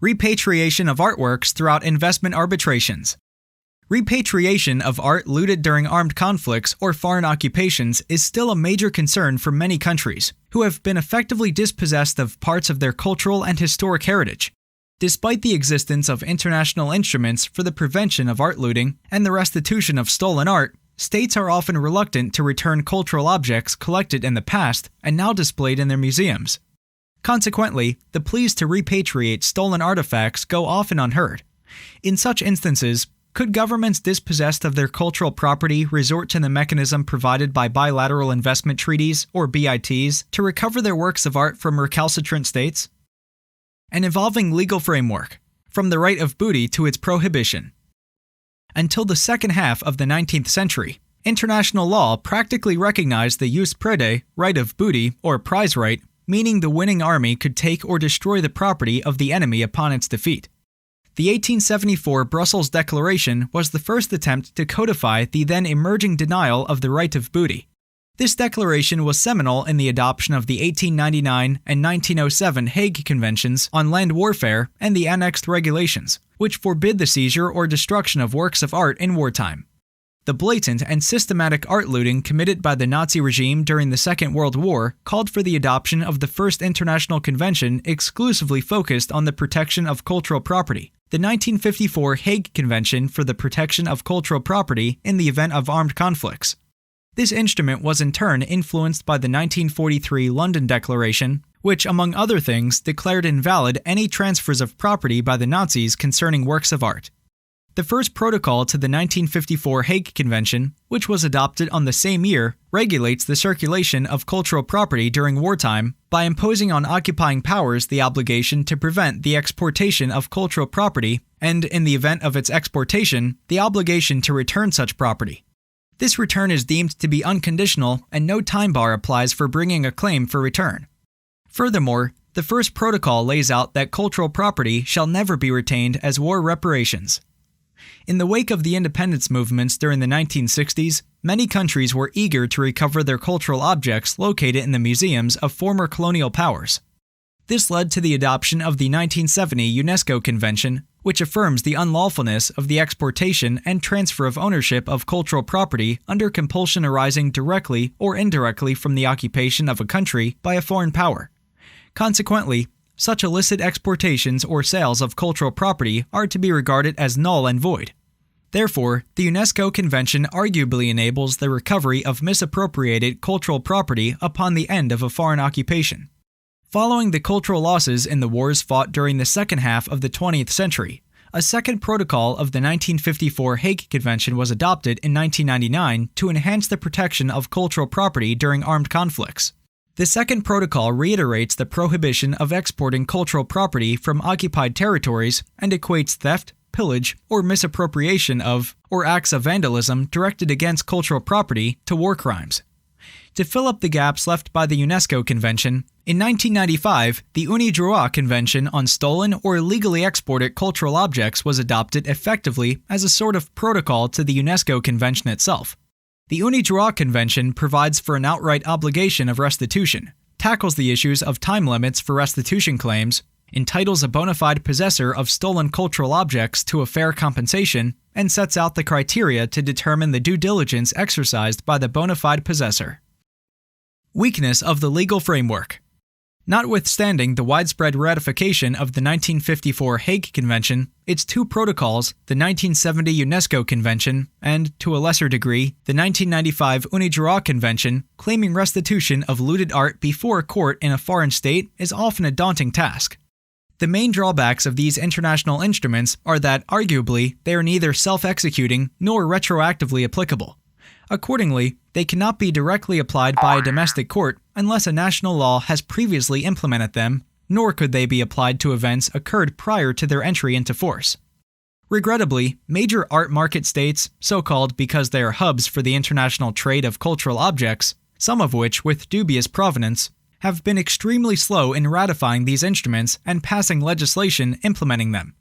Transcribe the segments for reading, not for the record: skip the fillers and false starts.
Repatriation of artworks throughout investment arbitrations. Repatriation of art looted during armed conflicts or foreign occupations is still a major concern for many countries, who have been effectively dispossessed of parts of their cultural and historic heritage. Despite the existence of international instruments for the prevention of art looting and the restitution of stolen art, states are often reluctant to return cultural objects collected in the past and now displayed in their museums. Consequently, the pleas to repatriate stolen artifacts go often unheard. In such instances, could governments dispossessed of their cultural property resort to the mechanism provided by bilateral investment treaties, or BITs, to recover their works of art from recalcitrant states? An evolving legal framework, from the right of booty to its prohibition. Until the second half of the 19th century, international law practically recognized the jus praede, right of booty, or prize right, meaning the winning army could take or destroy the property of the enemy upon its defeat. The 1874 Brussels Declaration was the first attempt to codify the then emerging denial of the right of booty. This declaration was seminal in the adoption of the 1899 and 1907 Hague Conventions on Land Warfare and the annexed regulations, which forbid the seizure or destruction of works of art in wartime. The blatant and systematic art looting committed by the Nazi regime during the Second World War called for the adoption of the first international convention exclusively focused on the protection of cultural property, the 1954 Hague Convention for the Protection of Cultural Property in the Event of Armed Conflicts. This instrument was in turn influenced by the 1943 London Declaration, which, among other things, declared invalid any transfers of property by the Nazis concerning works of art. The first protocol to the 1954 Hague Convention, which was adopted on the same year, regulates the circulation of cultural property during wartime by imposing on occupying powers the obligation to prevent the exportation of cultural property and, in the event of its exportation, the obligation to return such property. This return is deemed to be unconditional and no time bar applies for bringing a claim for return. Furthermore, the first protocol lays out that cultural property shall never be retained as war reparations. In the wake of the independence movements during the 1960s, many countries were eager to recover their cultural objects located in the museums of former colonial powers. This led to the adoption of the 1970 UNESCO Convention, which affirms the unlawfulness of the exportation and transfer of ownership of cultural property under compulsion arising directly or indirectly from the occupation of a country by a foreign power. Consequently, such illicit exportations or sales of cultural property are to be regarded as null and void. Therefore, the UNESCO Convention arguably enables the recovery of misappropriated cultural property upon the end of a foreign occupation. Following the cultural losses in the wars fought during the second half of the 20th century, a second protocol of the 1954 Hague Convention was adopted in 1999 to enhance the protection of cultural property during armed conflicts. The second protocol reiterates the prohibition of exporting cultural property from occupied territories and equates theft, pillage, or misappropriation of, or acts of vandalism directed against cultural property to war crimes. To fill up the gaps left by the UNESCO Convention, in 1995, the Uni Droit Convention on stolen or illegally exported cultural objects was adopted effectively as a sort of protocol to the UNESCO Convention itself. The Uni Droit Convention provides for an outright obligation of restitution, tackles the issues of time limits for restitution claims, entitles a bona fide possessor of stolen cultural objects to a fair compensation, and sets out the criteria to determine the due diligence exercised by the bona fide possessor. Weakness of the legal framework. Notwithstanding the widespread ratification of the 1954 Hague Convention, its two protocols, the 1970 UNESCO Convention and, to a lesser degree, the 1995 Uni Droit Convention, claiming restitution of looted art before a court in a foreign state is often a daunting task. The main drawbacks of these international instruments are that, arguably, they are neither self-executing nor retroactively applicable. Accordingly, they cannot be directly applied by a domestic court unless a national law has previously implemented them, nor could they be applied to events occurred prior to their entry into force. Regrettably, major art market states, so-called because they are hubs for the international trade of cultural objects, some of which with dubious provenance, have been extremely slow in ratifying these instruments and passing legislation implementing them.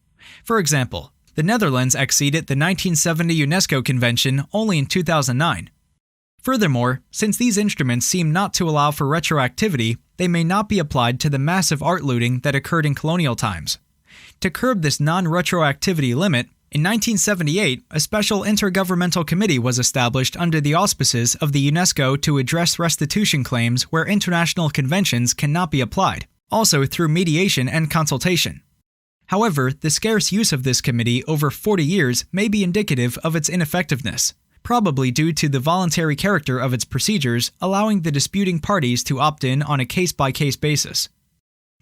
For example, the Netherlands acceded the 1970 UNESCO Convention only in 2009. Furthermore, since these instruments seem not to allow for retroactivity, they may not be applied to the massive art looting that occurred in colonial times. To curb this non-retroactivity limit, in 1978, a special intergovernmental committee was established under the auspices of the UNESCO to address restitution claims where international conventions cannot be applied, also through mediation and consultation. However, the scarce use of this committee over 40 years may be indicative of its ineffectiveness, probably due to the voluntary character of its procedures, allowing the disputing parties to opt in on a case-by-case basis.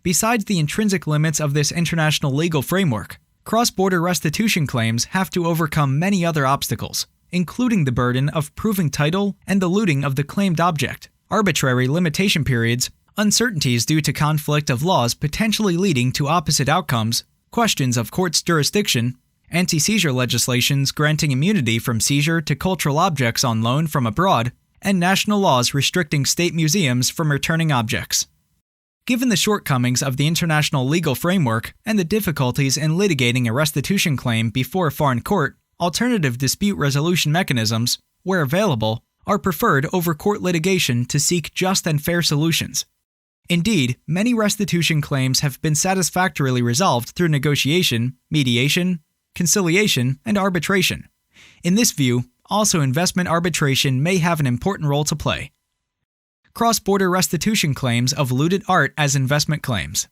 Besides the intrinsic limits of this international legal framework, cross-border restitution claims have to overcome many other obstacles, including the burden of proving title and the looting of the claimed object, arbitrary limitation periods, uncertainties due to conflict of laws potentially leading to opposite outcomes, questions of court's jurisdiction, anti-seizure legislations granting immunity from seizure to cultural objects on loan from abroad, and national laws restricting state museums from returning objects. Given the shortcomings of the international legal framework and the difficulties in litigating a restitution claim before a foreign court, alternative dispute resolution mechanisms, where available, are preferred over court litigation to seek just and fair solutions. Indeed, many restitution claims have been satisfactorily resolved through negotiation, mediation, conciliation, and arbitration. In this view, also investment arbitration may have an important role to play. Cross-border restitution claims of looted art as investment claims.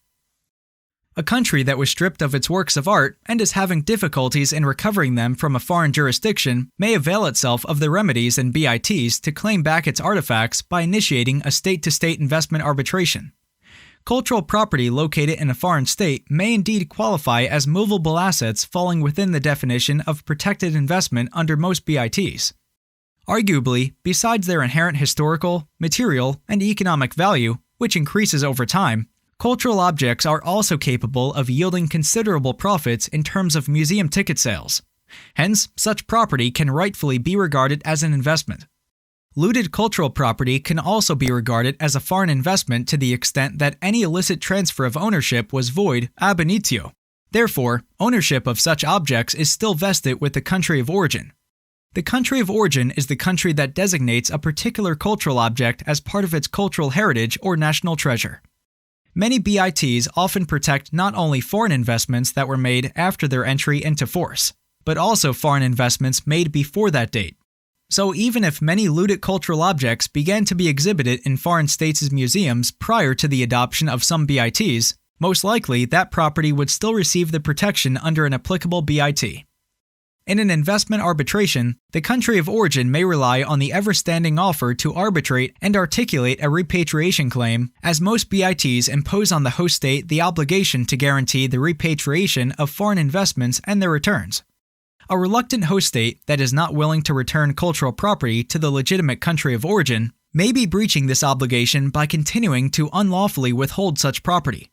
A country that was stripped of its works of art and is having difficulties in recovering them from a foreign jurisdiction may avail itself of the remedies and BITs to claim back its artifacts by initiating a state-to-state investment arbitration. Cultural property located in a foreign state may indeed qualify as movable assets falling within the definition of protected investment under most BITs. Arguably, besides their inherent historical, material, and economic value, which increases over time, cultural objects are also capable of yielding considerable profits in terms of museum ticket sales. Hence, such property can rightfully be regarded as an investment. Looted cultural property can also be regarded as a foreign investment to the extent that any illicit transfer of ownership was void ab initio. Therefore, ownership of such objects is still vested with the country of origin. The country of origin is the country that designates a particular cultural object as part of its cultural heritage or national treasure. Many BITs often protect not only foreign investments that were made after their entry into force, but also foreign investments made before that date. So even if many looted cultural objects began to be exhibited in foreign states' museums prior to the adoption of some BITs, most likely that property would still receive the protection under an applicable BIT. In an investment arbitration, the country of origin may rely on the ever-standing offer to arbitrate and articulate a repatriation claim, as most BITs impose on the host state the obligation to guarantee the repatriation of foreign investments and their returns. A reluctant host state that is not willing to return cultural property to the legitimate country of origin may be breaching this obligation by continuing to unlawfully withhold such property.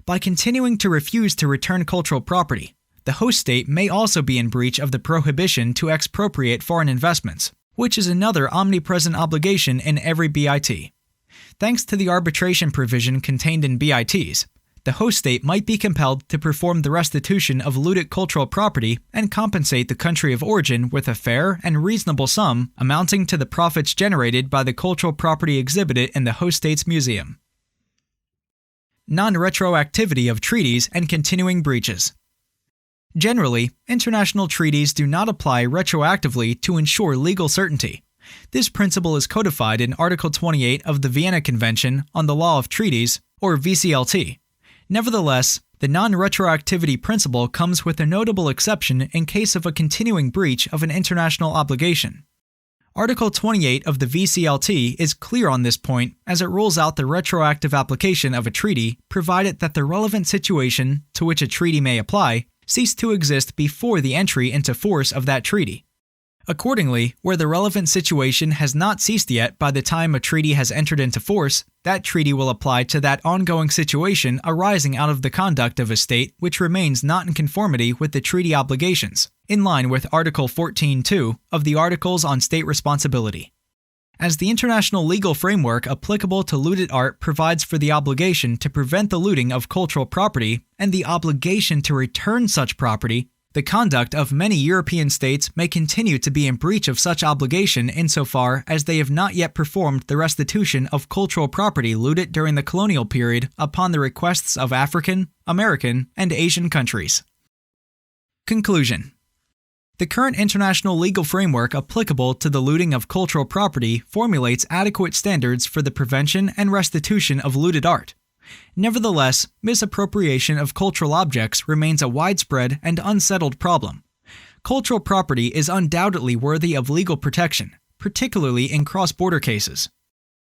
By continuing to refuse to return cultural property, the host state may also be in breach of the prohibition to expropriate foreign investments, which is another omnipresent obligation in every BIT. Thanks to the arbitration provision contained in BITs, the host state might be compelled to perform the restitution of looted cultural property and compensate the country of origin with a fair and reasonable sum amounting to the profits generated by the cultural property exhibited in the host state's museum. Non-retroactivity of treaties and continuing breaches. Generally, international treaties do not apply retroactively to ensure legal certainty. This principle is codified in Article 28 of the Vienna Convention on the Law of Treaties, or VCLT. Nevertheless, the non-retroactivity principle comes with a notable exception in case of a continuing breach of an international obligation. Article 28 of the VCLT is clear on this point as it rules out the retroactive application of a treaty provided that the relevant situation to which a treaty may apply ceased to exist before the entry into force of that treaty. Accordingly, where the relevant situation has not ceased yet by the time a treaty has entered into force, that treaty will apply to that ongoing situation arising out of the conduct of a state which remains not in conformity with the treaty obligations, in line with Article 14.2 of the Articles on State Responsibility. As the international legal framework applicable to looted art provides for the obligation to prevent the looting of cultural property and the obligation to return such property, The conduct of many European states may continue to be in breach of such obligation insofar as they have not yet performed the restitution of cultural property looted during the colonial period upon the requests of African, American, and Asian countries. Conclusion. The current international legal framework applicable to the looting of cultural property formulates adequate standards for the prevention and restitution of looted art. Nevertheless, misappropriation of cultural objects remains a widespread and unsettled problem. Cultural property is undoubtedly worthy of legal protection, particularly in cross-border cases.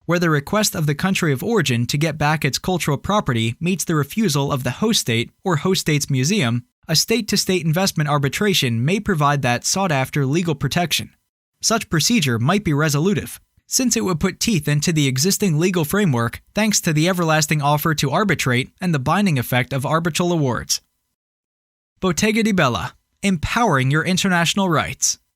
Where the request of the country of origin to get back its cultural property meets the refusal of the host state or host state's museum, a state-to-state investment arbitration may provide that sought-after legal protection. Such procedure might be resolutive, since it would put teeth into the existing legal framework thanks to the everlasting offer to arbitrate and the binding effect of arbitral awards. Bottega di Bella, empowering your international rights.